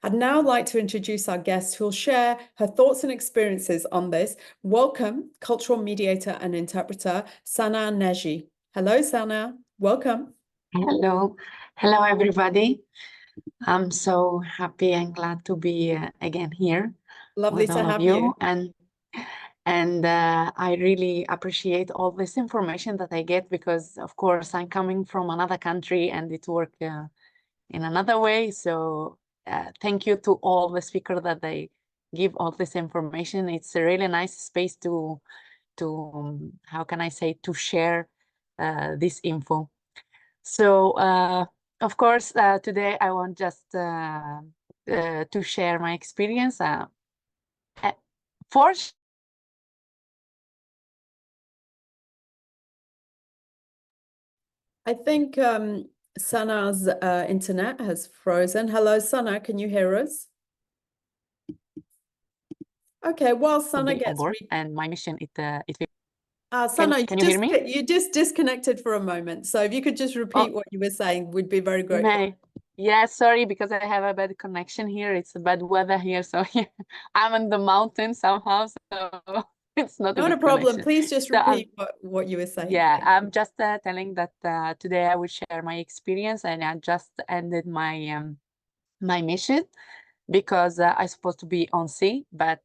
I'd now like to introduce our guest who will share her thoughts and experiences on this. Welcome, cultural mediator and interpreter, Sana Neji. Hello, Sana. Welcome. Hello. Hello, everybody. I'm so happy and glad to be again here Lovely with to all of have you. And I really appreciate all this information that I get because, of course, I'm coming from another country and it worked in another way. So thank you to all the speakers that they give all this information. It's a really nice space to how can I say, to share this info. So, of course, today I want just to share my experience. For I think Sana's internet has frozen. Hello, Sana. Can you hear us? Okay, while Sana be on gets board, and my mission Sana, can you hear me? You just disconnected for a moment. So if you could just repeat what you were saying, we'd be very grateful. Yeah, sorry, because I have a bad connection here. It's a bad weather here, so I'm in the mountain somehow, so it's not a Not a good problem. connection. Please just So repeat what you were saying. yeah, I'm just telling that today I will share my experience, and I just ended my my mission because I'm supposed to be on sea, but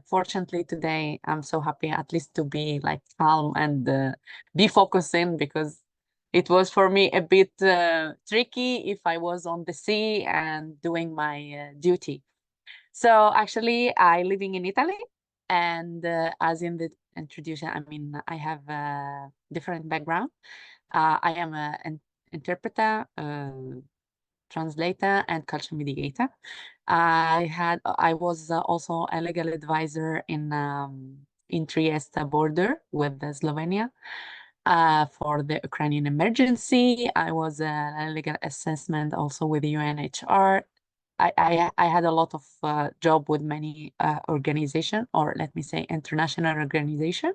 fortunately today I'm so happy at least to be like calm and be focusing, because it was for me a bit tricky if I was on the sea and doing my duty. So actually I living in Italy, and as in the introduction, I mean, I have a different background. I am an interpreter, translator, and culture mediator. I was also a legal advisor in Trieste border with Slovenia for the Ukrainian emergency. I was a legal assessment also with the UNHR. I had a lot of job with many organization, or let me say international organization.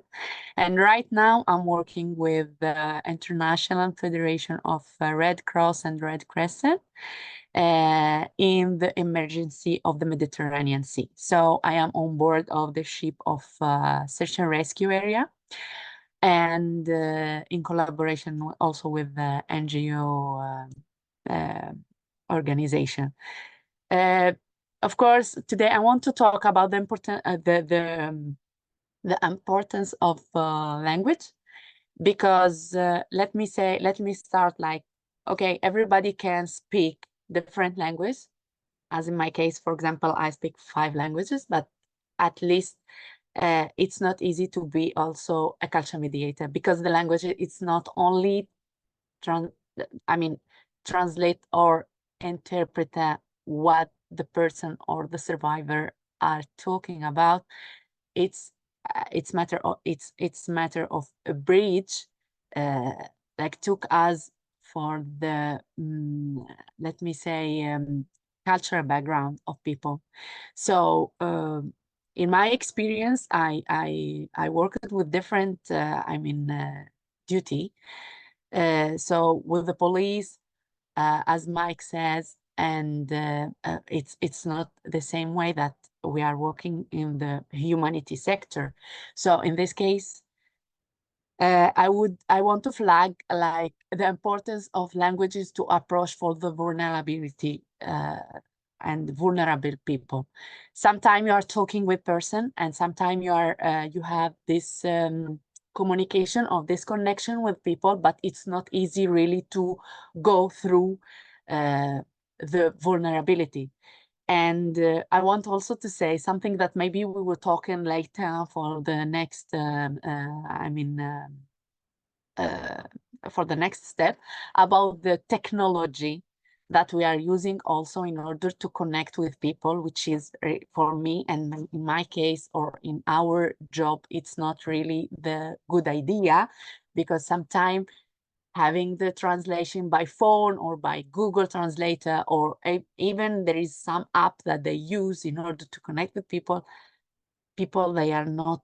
And right now I'm working with the International Federation of Red Cross and Red Crescent in the emergency of the Mediterranean Sea. So I am on board of the ship of search and rescue area, and in collaboration also with the NGO organization. Of course, today I want to talk about the importance of language, because let me start like, okay, everybody can speak different languages. As in my case, for example, I speak 5 languages, but at least it's not easy to be also a culture mediator, because the language, it's not only translate or interpret what the person or the survivor are talking about. It's matter of a bridge, like took us for the let me say cultural background of people. So in my experience, I worked with different duty. So with the police, as Mike says, and it's not the same way that we are working in the humanity sector. So in this case, I want to flag like the importance of languages to approach for the vulnerability and vulnerable people. Sometimes you are talking with person, and sometimes you have this communication of this connection with people, but it's not easy really to go through the vulnerability. And I want also to say something that maybe we will talk in later for the next, for the next step, about the technology that we are using also in order to connect with people, which is for me, and in my case, or in our job, it's not really the good idea, because sometimes having the translation by phone or by Google Translator, or even there is some app that they use in order to connect with people, they are not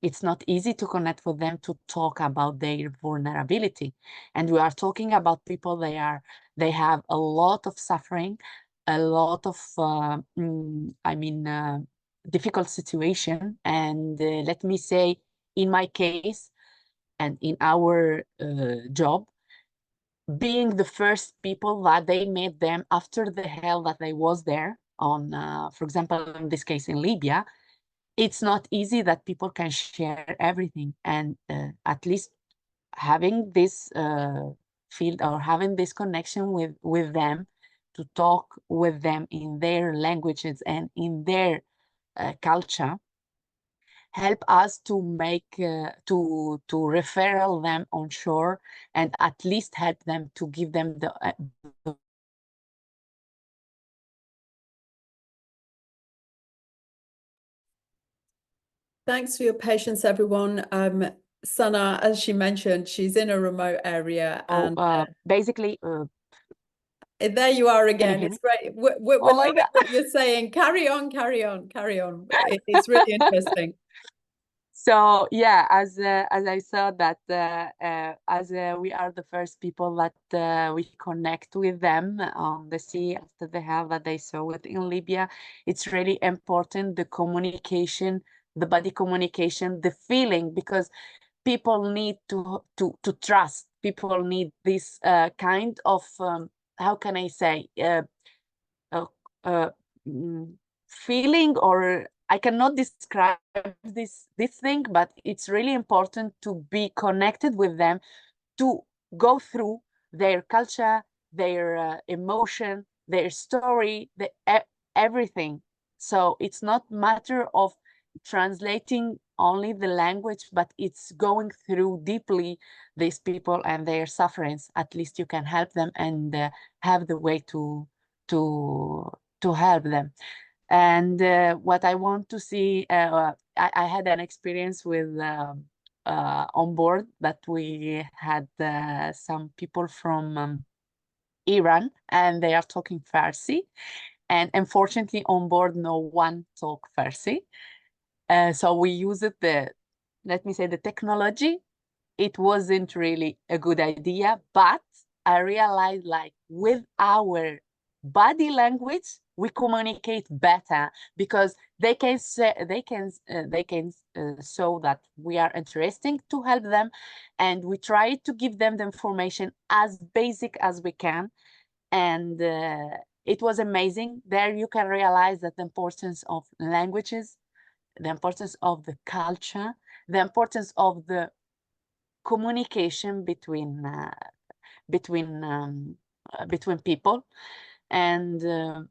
it's not easy to connect with them to talk about their vulnerability. And we are talking about people, they have a lot of suffering, a lot of difficult situation. And let me say, in my case and in our job, being the first people that they met them after the hell that they was there on, for example, in this case in Libya, it's not easy that people can share everything. And at least having this field or having this connection with them, to talk with them in their languages and in their culture, help us to make to referral them on shore, and at least help them to give them the Thanks for your patience, everyone. Sana, as she mentioned, she's in a remote area, and basically there you are can you again. hear It's me? great. We're Oh my loving God. what you're saying. Carry on, carry on, carry on. It's really interesting. So yeah, as I saw that as we are the first people that we connect with them on the sea after the hell that they saw it in Libya, it's really important, the communication, the body communication, the feeling, because people need to trust. People need this kind of how can I say uh, uh, feeling, or I cannot describe this thing, but it's really important to be connected with them, to go through their culture, their emotion, their story, everything. So it's not matter of translating only the language, but it's going through deeply these people and their sufferings. At least you can help them and have the way to to help them. And what I want to see, I had an experience with on board that we had some people from Iran, and they are talking Farsi. And unfortunately, on board, no one talk Farsi. So we used let me say, the technology. It wasn't really a good idea, but I realized, like, with our body language, we communicate better, because they can say, they can show that we are interesting to help them, and we try to give them the information as basic as we can. And it was amazing. There you can realize that the importance of languages, the importance of the culture, the importance of the communication between people. And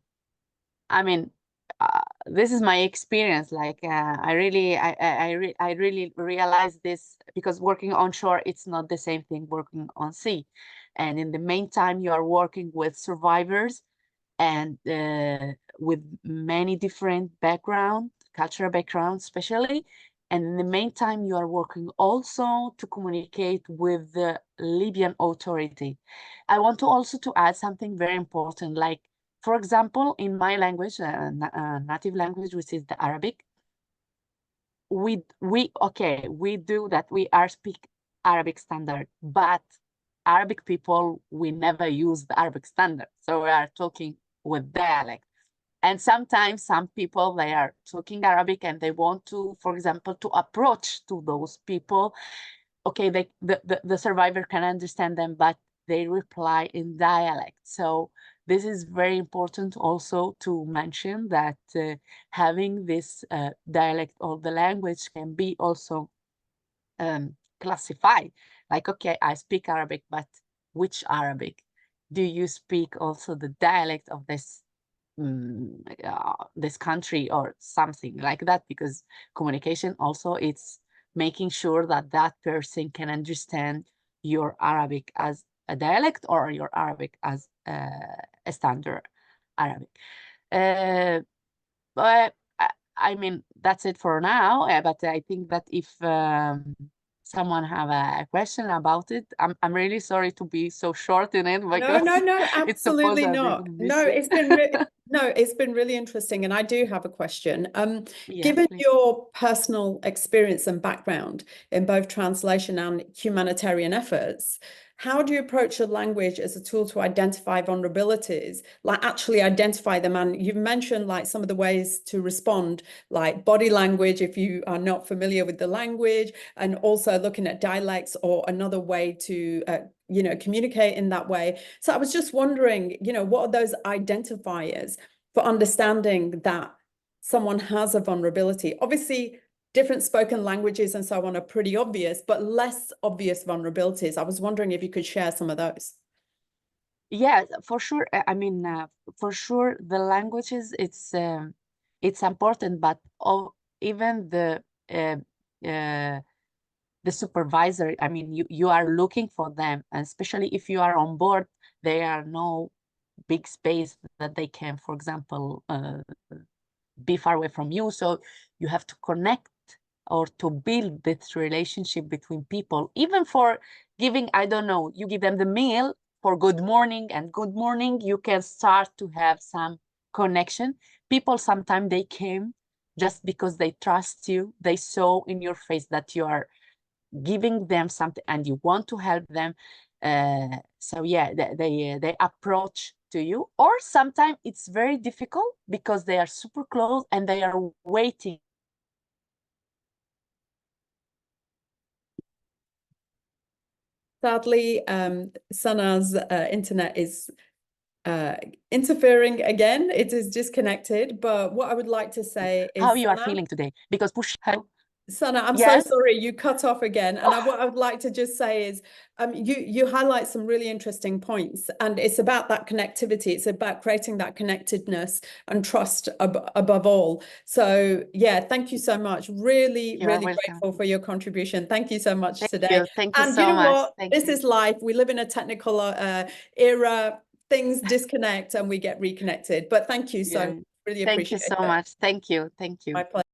I mean, this is my experience. Like I really realized this, because working onshore, it's not the same thing working on sea. And in the meantime, you are working with survivors, and with many different cultural backgrounds, especially. And in the meantime, you are working also to communicate with the Libyan authority. I want to also to add something very important, like, for example, in my language, native language, which is the Arabic, we do that. We are speak Arabic standard, but Arabic people, we never use the Arabic standard. So we are talking with dialect. And sometimes some people, they are talking Arabic and they want to, for example, to approach to those people. Okay, the survivor can understand them, but they reply in dialect. So this is very important also to mention, that having this dialect of the language can be also classified. Like, okay, I speak Arabic, but which Arabic? Do you speak also the dialect of this country or something like that? Because communication also, it's making sure that that person can understand your Arabic as a dialect, or your Arabic as a standard Arabic. But I mean, that's it for now. But I think that if someone have a question about it. I'm really sorry to be so short in it No, because it's supposed absolutely to be not. in No, English. it's been really interesting. And I do have a question. Yes, Given please. your personal experience and background in both translation and humanitarian efforts, how do you approach a language as a tool to identify vulnerabilities, like actually identify them? And you've mentioned like some of the ways to respond, like body language, if you are not familiar with the language, and also looking at dialects or another way to, communicate in that way. So I was just wondering, what are those identifiers for understanding that someone has a vulnerability? Obviously, different spoken languages and so on are pretty obvious, but less obvious vulnerabilities. I was wondering if you could share some of those. Yeah, for sure. I mean, for sure, the languages it's important, but even uh, uh, the supervisor, I mean, you are looking for them, and especially if you are on board, there are no big space that they can, for example, be far away from you. So you have to connect or to build this relationship between people, even for giving, I don't know, you give them the meal for good morning, and good morning, you can start to have some connection. People sometimes they came just because they trust you. They saw in your face that you are giving them something and you want to help them. So yeah, they approach to you, or sometimes it's very difficult because they are super close and they are waiting. Sadly, Sana's internet is interfering again. It is disconnected. But what I would like to say How is, you are Sana, feeling today? Because push help. Sana, I'm so Yes. sorry you cut off again. And what I would like to just say is, you highlight some really interesting points, and it's about that connectivity. It's about creating that connectedness and trust above all. So yeah, thank you so much. Really, You are really welcome. grateful for your contribution. Thank you so much today. Thank you And you so know much. what? Thank This you. is life. We live in a technical era. Things disconnect and we get reconnected. But thank you so Yeah. much. Really Thank you appreciate so it. much. Thank you. My pleasure.